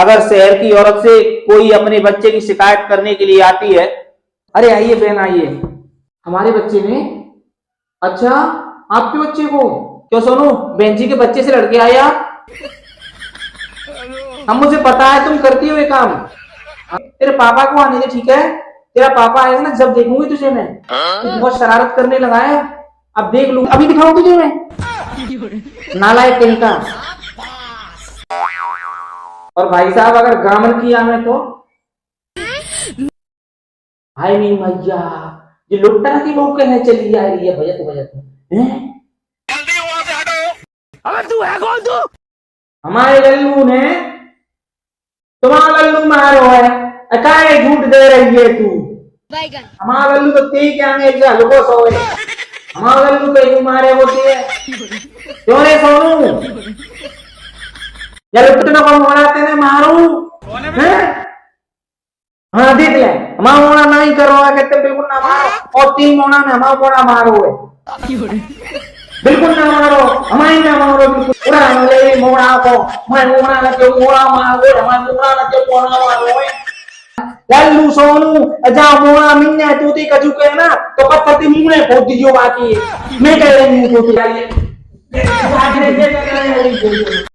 अगर शहर की औरत से कोई अपने बच्चे की शिकायत करने के लिए आती है, अरे आइए बहन आइए, हमारे बच्चे ने, अच्छा आपके बच्चे को, क्यों सोनू बहन जी के बच्चे से लड़के आए आप? हम, मुझे पता है तुम करती हो ये काम। तेरे पापा को आने दे, ठीक है? तेरा पापा आएगा ना, जब देखूंगी तुझे मैं, तू बहुत शरारत करने लगा है। अब देख लूंगी, अभी दिखाऊं तुझे मैं, नालायक कहीं का। और भाई साहब अगर गामन किया मैं तो, हाय नहीं भैया, ये लुट्टा की बहू कहने चली जा रही है भैया, तो भैया जल्दी वहां से हटो। अबे तू है कौन तू? हमारे लल्लू ने, तुम्हारा लल्लू मारो है, अकाए झूठ दे रही है तू। हमारा लल्लू तो तेरी क्या में एक हल्को सोए, हमारा लल्लू कहीं मारे होती है, क्यों रे सोनू? या लुटना को मारते ने मारू हैं? हाँ देख ले, हमारा मोना नहीं करो कहते बिल्कुल ना मारो, और तीन मोना ने हमारा मोना मारो है, बिल्कुल ना मारो, हमारी ना मारो, बिल्कुल पूरा ले मोना को, मैं मोना ना क्यों मोना मारो, हमारा मोना ना क्यों मोना मारो है। लल्लू सोनू जा मोना मिलने तू ती कजू के ना तो पत्थर ती मुंह ने फोड़ दियो, बाकी मैं कह रही हूं तो